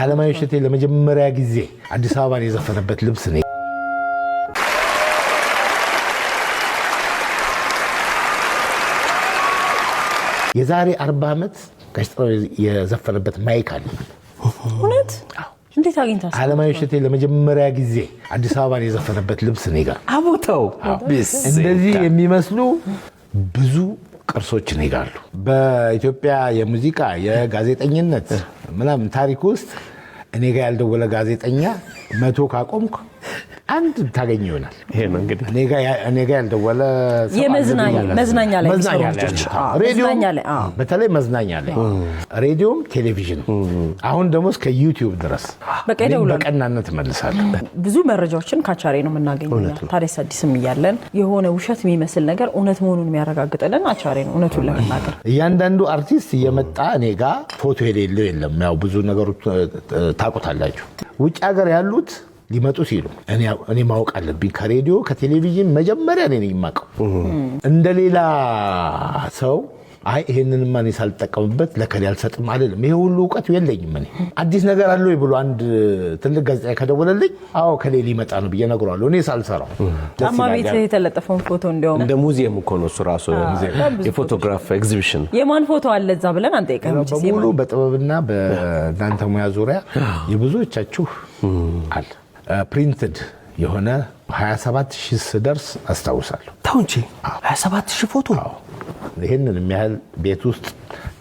አለማየሁ እሸቴ ለመጀመሪያ ጊዜ አዲስ አበባን የዘፈነበት ልብስ ነው። የዛሬ 40 ዓመት ጋሽጥራው የዘፈነበት ማይክ አለ። እውነት? እንዴት አግኝታስ? አለማየሁ እሸቴ ለመጀመሪያ ጊዜ አዲስ አበባን የዘፈነበት ልብስ ነው። ይጋር አቦታው እንደዚህ የሚመስሉ ብዙ ቅርሶች ይጋሉ። በኢትዮጵያ የሙዚቃ የጋዜጠኝነት ምናምን ታሪክ ውስጥ እኔ ጋር ያልደወለ ጋዜጠኛ 100 ካቆምኩ አንድ ታገኝ ይሆናል። ይሄ ነው እንግዲህ እኔ ጋር ያልደወለ መዝናኛ ላይ ሬዲዮ በተለይ መዝናኛ ላይ ሬዲዮም ቴሌቪዥን አሁን ደግሞ እስከ ዩቲዩብ ድረስ በቀናነት መልሳለሁ። ብዙ መረጃዎችን ካቻሬ ነው የምናገኘው። ታዲያስ አዲስም እያለን የሆነ ውሸት የሚመስል ነገር እውነት መሆኑን የሚያረጋግጥልን አቻሬ ነው። እውነቱን ለመናገር እያንዳንዱ አርቲስት እየመጣ እኔ ጋር ፎቶ የሌለው የለም። ያው ብዙ ነገሮች ታውቁታላችሁ። ውጭ ሀገር ያሉት ሊመጡ ሲሉ እኔ ማወቅ አለብኝ ከሬዲዮ ከቴሌቪዥን መጀመሪያ እኔ የማውቀው እንደሌላ ሰው አይ ይሄንን ማን ሳልጠቀምበት ለከሌ አልሰጥም አይደለም። ይሄ ሁሉ ዕውቀት የለኝም። እኔ አዲስ ነገር አለ ወይ ብሎ አንድ ትልቅ ጋዜጣ ከደወለልኝ አዎ ከሌ ሊመጣ ነው ብዬ ነግሯለሁ። እኔ ሳልሰራው አማ ቤት የተለጠፈውን ፎቶ እንደውም እንደ ሙዚየም እኮ ነው እሱ ራሱ የፎቶግራፍ ኤግዚቢሽን የማን ፎቶ አለ እዛ ብለን አንጠይቀም። በሙሉ በጥበብና በእናንተ ሙያ ዙሪያ የብዙዎቻችሁ አለ ፕሪንትድ የሆነ 27000 ስደርስ አስታውሳለሁ። ታውንቺ 27000 ፎቶ ይሄንን የሚያህል ቤት ውስጥ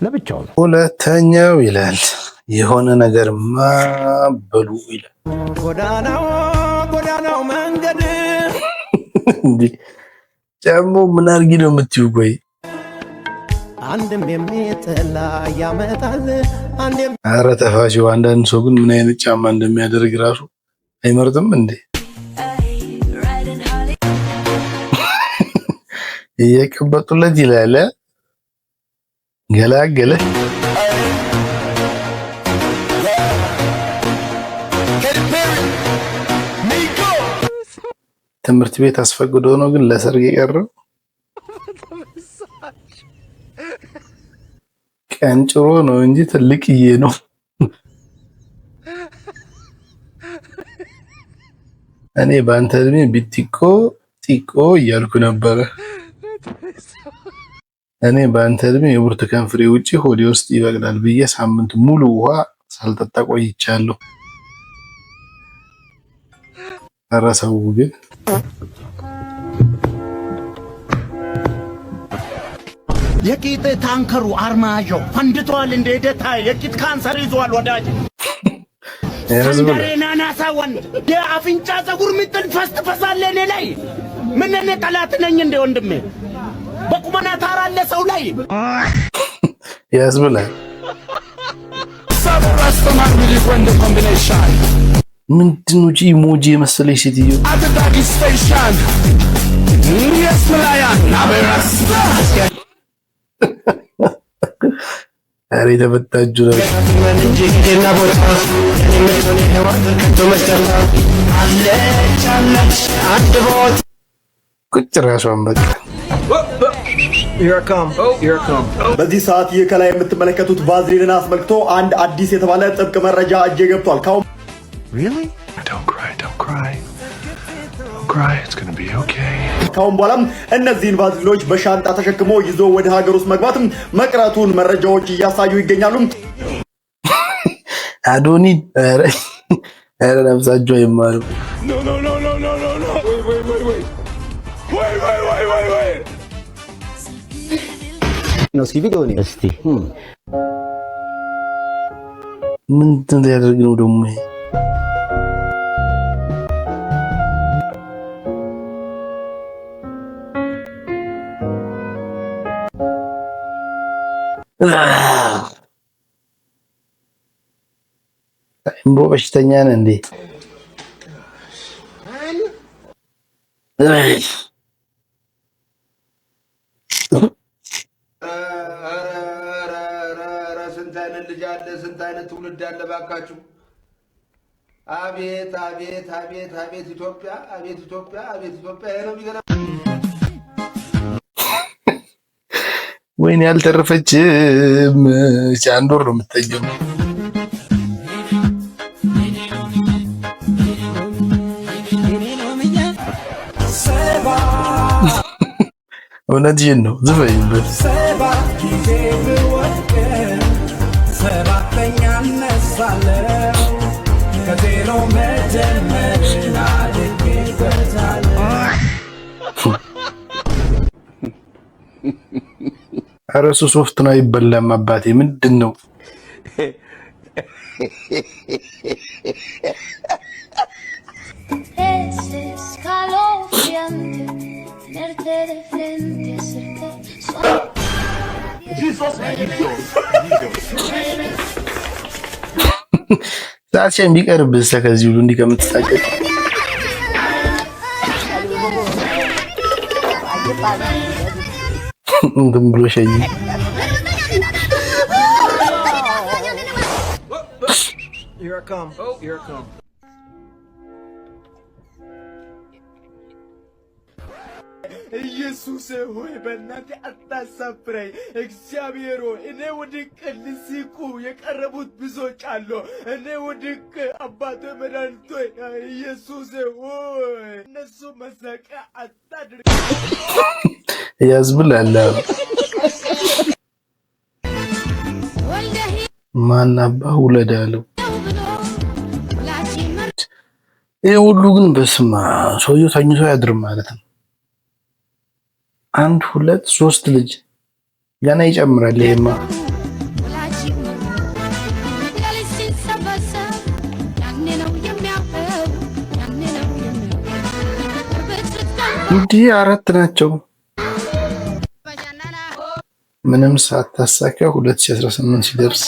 ለብቻው ነው። ሁለተኛው ይላል የሆነ ነገር ማበሉ ይላል ጎዳናው መንገድ እንዴ ጫሙ ምን አርጊ ነው የምትዩ? ቆይ አንድም የሚጠላ ያመጣል አንድም ኧረ ተፋሽው። አንዳንድ ሰው ግን ምን አይነት ጫማ እንደሚያደርግ ራሱ አይመርጥም እንዴ? እየቀበጡለት ይላል ገላገለ። ትምህርት ቤት አስፈቅዶ ነው ግን ለሰርግ የቀረው ቀንጭሮ ነው እንጂ ትልቅዬ ነው። እኔ በአንተ እድሜ ቢቲቆ ጢቆ እያልኩ ነበረ። እኔ በአንተ እድሜ የብርቱካን ፍሬ ውጪ ሆዴ ውስጥ ይበቅላል ብዬ ሳምንት ሙሉ ውሃ ሳልጠጣ ቆይቻለሁ። ኧረ ሰው ግን የቂጥ ታንከሩ አርማጆ ፈንድቷል። እንደ ደታ የቂጥ ካንሰር ይዟል ወዳጅ ናናሳ ወንድ የአፍንጫ ፀጉር ምጥል ፈስፈሳለ እኔ ላይ ምን እኔ ጠላት ነኝ እንደ ወንድሜ በቁመና ታራለ ሰው ላይ ያዝብላል። ሰብራስተማር ቢሊኮንድ ኮምቢኔሽን ምንድነው ጂ ኢሞጂ የመሰለኝ ሴትዮ አትታጊ ስቴሽን የስላያን ናበራስ አሬ ተበታጁ ነው ቁጭ ራሷን በቃ በዚህ ሰዓት ይህ ከላይ የምትመለከቱት ቫዝሊንን አስመልክቶ አንድ አዲስ የተባለ ጥብቅ መረጃ እጄ ገብቷል። ካሁን በኋላም እነዚህን ቫዝሊኖች በሻንጣ ተሸክሞ ይዞ ወደ ሀገር ውስጥ መግባትም መቅረቱን መረጃዎች እያሳዩ ይገኛሉ። አዶኒ ኧረ ነፍሳቸው ይማሩ ነው እስኪ ቪዲዮ ነው እስቲ ምንድን ያደርግ ነው ደግሞ ይሄ? እምቦ በሽተኛ ነህ እንዴ? ስንት አይነት ልጅ አለ፣ ስንት አይነት ትውልድ አለ ባካችሁ። አቤት አቤት አቤት አቤት ኢትዮጵያ፣ አቤት ኢትዮጵያ፣ አቤት ኢትዮጵያ። ይሄ ነው የሚገርም። ወይኔ ያልተረፈችም አንድ ወር ነው የምትተኛው። እውነትሽን ነው ዝፈይበት ሰባት ጊዜ ብወድቅ ሰባተኛ እነሳለሁ ከዜሮ መጀመርን አድጌበታለሁ። ኧረ እሱ ሶፍት ነው አይበላም አባቴ ምንድን ነው Es escalofriante tenerte de frente, hacerte ዛቻን ቢቀርብስ ከዚህ ሁሉ እንዲህ ከምትሳቀቅ እንትን ብሎ ሸኝ Here I come. Oh, here I come. ኢየሱስ ሆይ በእናትህ አታሳፍረኝ። እግዚአብሔር ሆይ እኔ ወድቄ ሊስቁ የቀረቡት ብዙዎች አሉ። እኔ ወድቄ አባቴ መድኃኒት ሆይ ኢየሱስ ሆይ እነሱ መሳቂያ አታድርግ። ያዝብላል ማናባ ውለድ አለው። ይሄ ሁሉ ግን በስማ ሰውየው ተኝቶ ያድርም ማለት ነው። 1 2 3 ልጅ ገና ይጨምራል። ይሄማ እንዲህ 4 ናቸው። ምንም ሳታሳካ 2018 ሲደርስ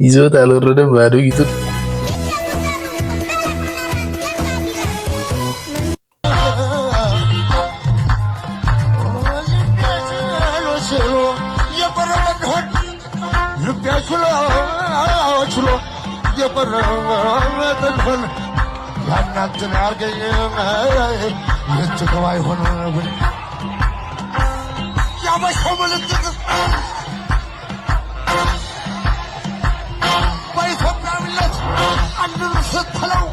ይዞት አልወረደም ባዶ ይዙት በኢትዮጵያዊነት አንድን ስትለው